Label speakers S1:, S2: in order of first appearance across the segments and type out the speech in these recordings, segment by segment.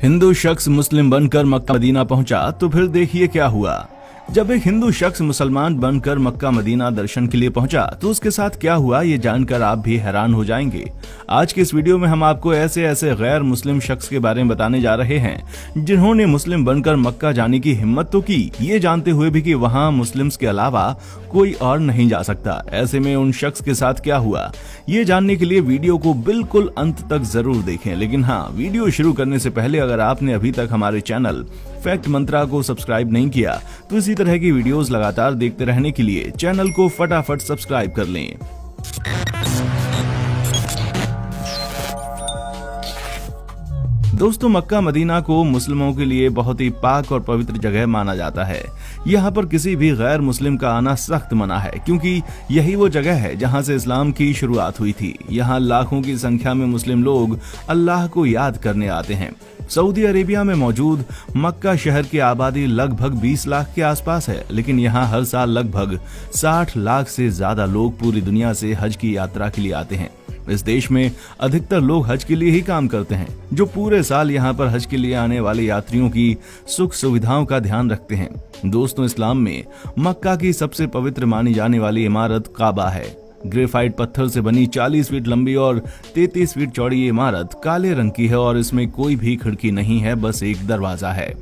S1: हिंदू शख्स मुस्लिम बनकर Mecca Medina पहुंचा तो फिर देखिए क्या हुआ। जब एक हिंदू शख्स मुसलमान बनकर मक्का मदीना दर्शन के लिए पहुंचा तो उसके साथ क्या हुआ ये जानकर आप भी हैरान हो जाएंगे। आज के इस वीडियो में हम आपको ऐसे गैर मुस्लिम शख्स के बारे में बताने जा रहे हैं जिन्होंने मुस्लिम बनकर मक्का जाने की हिम्मत तो की, ये जानते हुए भी कि वहां मुस्लिम्स के अलावा कोई और नहीं जा सकता। ऐसे में उन शख्स के साथ क्या हुआ ये जानने के लिए वीडियो को बिल्कुल अंत तक जरूर देखें। लेकिन हाँ, वीडियो शुरू करने से पहले अगर आपने अभी तक हमारे चैनल फैक्ट मंत्रा को सब्सक्राइब नहीं किया तो इसी तरह की वीडियोस लगातार देखते रहने के लिए चैनल को फटाफट सब्सक्राइब कर लें। दोस्तों, मक्का मदीना को मुस्लिमों के लिए बहुत ही पाक और पवित्र जगह माना जाता है। यहाँ पर किसी भी गैर मुस्लिम का आना सख्त मना है, क्योंकि यही वो जगह है जहाँ से इस्लाम की शुरुआत हुई थी। यहाँ लाखों की संख्या में मुस्लिम लोग अल्लाह को याद करने आते हैं। सऊदी अरेबिया में मौजूद मक्का शहर की आबादी लगभग 20 लाख के आसपास है, लेकिन यहाँ हर साल लगभग 60 लाख से ज्यादा लोग पूरी दुनिया से हज की यात्रा के लिए आते हैं। इस देश में अधिकतर लोग हज के लिए ही काम करते हैं, जो पूरे साल यहाँ पर हज के लिए आने वाले यात्रियों की सुख सुविधाओं का ध्यान रखते हैं। दोस्तों, इस्लाम में मक्का की सबसे पवित्र मानी जाने वाली इमारत काबा है। ग्रेफाइट पत्थर से बनी 40 फीट लंबी और 33 फीट चौड़ी ये इमारत काले रंग की है और इसमें कोई भी खिड़की नहीं है, बस एक दरवाजा है।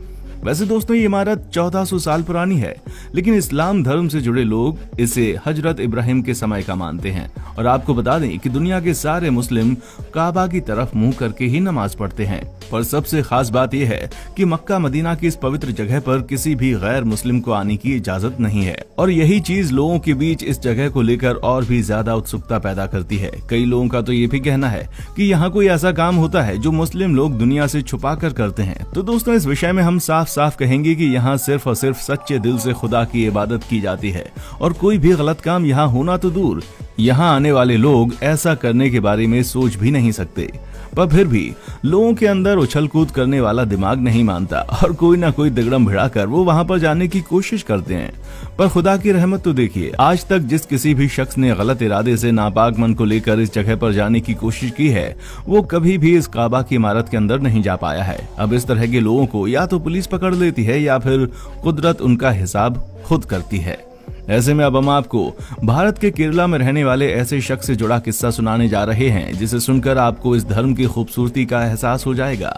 S1: वैसे दोस्तों, ये इमारत 1400 साल पुरानी है, लेकिन इस्लाम धर्म से जुड़े लोग इसे हजरत इब्राहिम के समय का मानते हैं। और आपको बता दें कि दुनिया के सारे मुस्लिम काबा की तरफ मुंह करके ही नमाज पढ़ते हैं। पर सबसे खास बात यह है कि मक्का मदीना की इस पवित्र जगह पर किसी भी गैर मुस्लिम को आने की इजाजत नहीं है, और यही चीज लोगों के बीच इस जगह को लेकर और भी ज्यादा उत्सुकता पैदा करती है। कई लोगों का तो ये भी कहना है कि यहाँ कोई ऐसा काम होता है जो मुस्लिम लोग दुनिया से छुपा कर करते हैं। तो दोस्तों, इस विषय में हम साफ कहेंगे कि यहाँ सिर्फ और सिर्फ सच्चे दिल से खुदा की इबादत की जाती है, और कोई भी गलत काम यहाँ होना तो दूर, यहाँ आने वाले लोग ऐसा करने के बारे में सोच भी नहीं सकते। पर फिर भी लोगों के अंदर उछल कूद करने वाला दिमाग नहीं मानता, और कोई ना कोई दिगड़म भिड़ाकर वो वहाँ पर जाने की कोशिश करते हैं। पर खुदा की रहमत तो देखिए, आज तक जिस किसी भी शख्स ने गलत इरादे से नापाक मन को लेकर इस जगह पर जाने की कोशिश की है, वो कभी भी इस काबा की इमारत के अंदर नहीं जा पाया है। अब इस तरह के लोगों को या तो पुलिस पकड़ लेती है या फिर कुदरत उनका हिसाब खुद करती है। ऐसे में अब हम आपको भारत के केरला में रहने वाले ऐसे शख्स से जुड़ा किस्सा सुनाने जा रहे हैं, जिसे सुनकर आपको इस धर्म की खूबसूरती का एहसास हो जाएगा।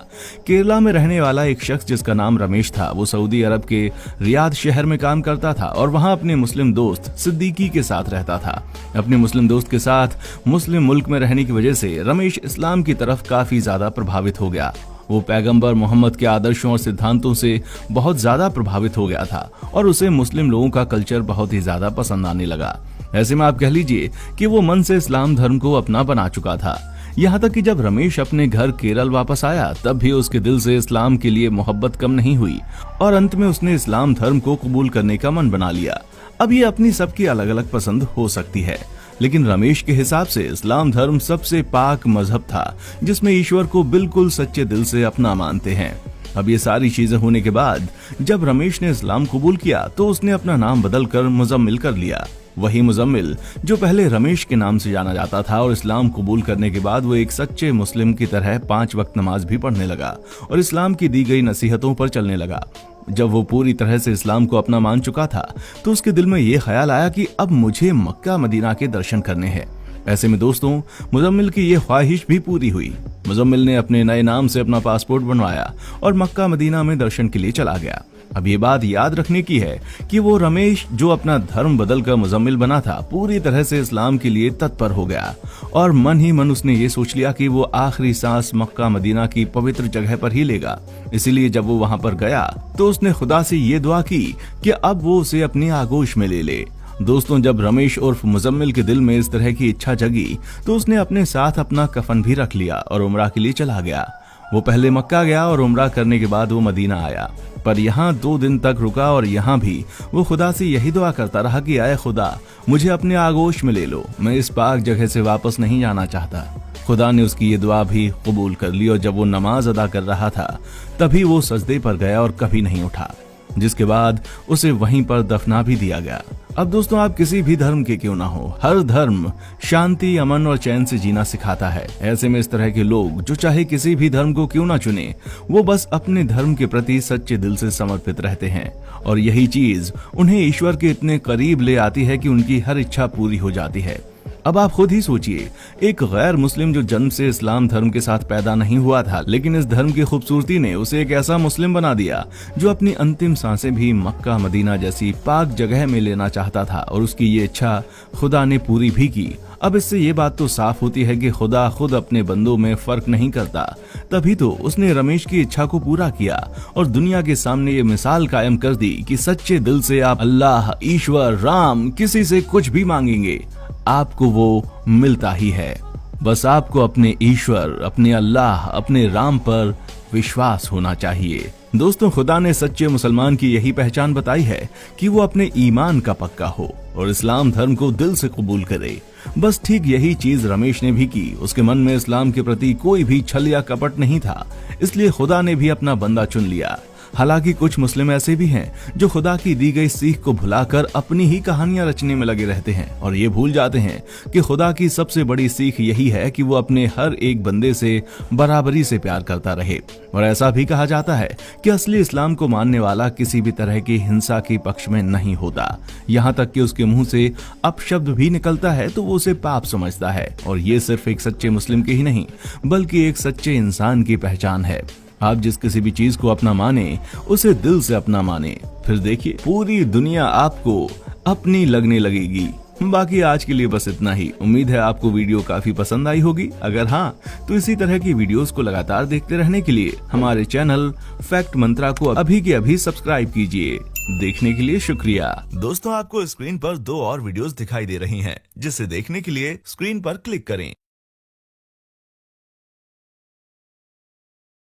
S1: केरला में रहने वाला एक शख्स जिसका नाम रमेश था, वो सऊदी अरब के रियाद शहर में काम करता था और वहां अपने मुस्लिम दोस्त सिद्दीकी के साथ रहता था। अपने मुस्लिम दोस्त के साथ मुस्लिम मुल्क में रहने की वजह से रमेश इस्लाम की तरफ काफी ज्यादा प्रभावित हो गया। वो पैगंबर मोहम्मद के आदर्शों और सिद्धांतों से बहुत ज्यादा प्रभावित हो गया था और उसे मुस्लिम लोगों का कल्चर बहुत ही ज्यादा पसंद आने लगा। ऐसे में आप कह लीजिए कि वो मन से इस्लाम धर्म को अपना बना चुका था। यहाँ तक कि जब रमेश अपने घर केरल वापस आया, तब भी उसके दिल से इस्लाम के लिए मोहब्बत कम नहीं हुई और अंत में उसने इस्लाम धर्म को कबूल करने का मन बना लिया। अब ये अपनी सबकी अलग अलग पसंद हो सकती है, लेकिन रमेश के हिसाब से इस्लाम धर्म सबसे पाक मजहब था, जिसमें ईश्वर को बिल्कुल सच्चे दिल से अपना मानते हैं। अब ये सारी चीजें होने के बाद जब रमेश ने इस्लाम कबूल किया तो उसने अपना नाम बदलकर मुजम्मिल कर लिया। वही मुजम्मिल जो पहले रमेश के नाम से जाना जाता था, और इस्लाम कबूल करने के बाद वो एक सच्चे मुस्लिम की तरह 5 वक्त नमाज भी पढ़ने लगा और इस्लाम की दी गई नसीहतों पर चलने लगा। जब वो पूरी तरह से इस्लाम को अपना मान चुका था तो उसके दिल में ये ख्याल आया कि अब मुझे मक्का मदीना के दर्शन करने हैं। ऐसे में दोस्तों, मुजम्मिल की ये ख्वाहिश भी पूरी हुई। मुजम्मिल ने अपने नए नाम से अपना पासपोर्ट बनवाया और मक्का मदीना में दर्शन के लिए चला गया। अब ये बात याद रखने की है कि वो रमेश जो अपना धर्म बदलकर मुजम्मिल बना था, पूरी तरह से इस्लाम के लिए तत्पर हो गया और मन ही मन उसने ये सोच लिया कि वो आखिरी सांस मक्का मदीना की पवित्र जगह पर ही लेगा। इसीलिए जब वो वहां पर गया तो उसने खुदा से ये दुआ की कि अब वो उसे अपनी आगोश में ले ले। दोस्तों, जब रमेश उर्फ मुजम्मिल के दिल में इस तरह की इच्छा जगी तो उसने अपने साथ अपना कफन भी रख लिया और उम्रा के लिए चला गया। वो पहले मक्का गया और उम्रा करने के बाद वो मदीना आया, पर यहाँ 2 दिन तक रुका और यहाँ भी वो खुदा से यही दुआ करता रहा कि आए खुदा, मुझे अपने आगोश में ले लो, मैं इस पाक जगह से वापस नहीं जाना चाहता। खुदा ने उसकी ये दुआ भी कबूल कर ली और जब वो नमाज अदा कर रहा था तभी वो सजदे पर गया और कभी नहीं उठा। जिसके बाद उसे वहीं पर दफना भी दिया गया। अब दोस्तों, आप किसी भी धर्म के क्यों ना हो, हर धर्म शांति, अमन और चैन से जीना सिखाता है। ऐसे में इस तरह के लोग जो चाहे किसी भी धर्म को क्यों ना चुने, वो बस अपने धर्म के प्रति सच्चे दिल से समर्पित रहते हैं और यही चीज उन्हें ईश्वर के इतने करीब ले आती है कि उनकी हर इच्छा पूरी हो जाती है। अब आप खुद ही सोचिए, एक गैर मुस्लिम जो जन्म से इस्लाम धर्म के साथ पैदा नहीं हुआ था, लेकिन इस धर्म की खूबसूरती ने उसे एक ऐसा मुस्लिम बना दिया जो अपनी अंतिम सांसें भी मक्का मदीना जैसी पाक जगह में लेना चाहता था और उसकी ये इच्छा खुदा ने पूरी भी की। अब इससे ये बात तो साफ होती है कि खुदा खुद अपने बंदों में फर्क नहीं करता। तभी तो उसने रमेश की इच्छा को पूरा किया और दुनिया के सामने ये मिसाल कायम कर दी कि सच्चे दिल से आप अल्लाह, ईश्वर, राम, किसी से कुछ भी मांगेंगे, आपको वो मिलता ही है। बस आपको अपने ईश्वर, अपने अल्लाह, अपने राम पर विश्वास होना चाहिए। दोस्तों, खुदा ने सच्चे मुसलमान की यही पहचान बताई है कि वो अपने ईमान का पक्का हो और इस्लाम धर्म को दिल से कबूल करे। बस ठीक यही चीज रमेश ने भी की। उसके मन में इस्लाम के प्रति कोई भी छल या कपट नहीं था, इसलिए खुदा ने भी अपना बंदा चुन लिया। हालांकि कुछ मुस्लिम ऐसे भी हैं जो खुदा की दी गई सीख को भुलाकर अपनी ही कहानियां रचने में लगे रहते हैं और ये भूल जाते हैं कि खुदा की सबसे बड़ी सीख यही है कि वो अपने हर एक बंदे से बराबरी से प्यार करता रहे। और ऐसा भी कहा जाता है कि असली इस्लाम को मानने वाला किसी भी तरह की हिंसा के पक्ष में नहीं होता। यहाँ तक कि उसके मुंह से अपशब्द भी निकलता है तो वो उसे पाप समझता है। और ये सिर्फ एक सच्चे मुस्लिम की ही नहीं, बल्कि एक सच्चे इंसान की पहचान है। आप जिस किसी भी चीज को अपना माने, उसे दिल से अपना माने, फिर देखिए पूरी दुनिया आपको अपनी लगने लगेगी। बाकी आज के लिए बस इतना ही। उम्मीद है आपको वीडियो काफी पसंद आई होगी। अगर हाँ, तो इसी तरह की वीडियोस को लगातार देखते रहने के लिए हमारे चैनल फैक्ट मंत्रा को अभी के अभी सब्सक्राइब कीजिए। देखने के लिए शुक्रिया। दोस्तों, आपको स्क्रीन पर 2 और वीडियोस दिखाई दे रही हैं, जिसे देखने के लिए स्क्रीन पर क्लिक करें।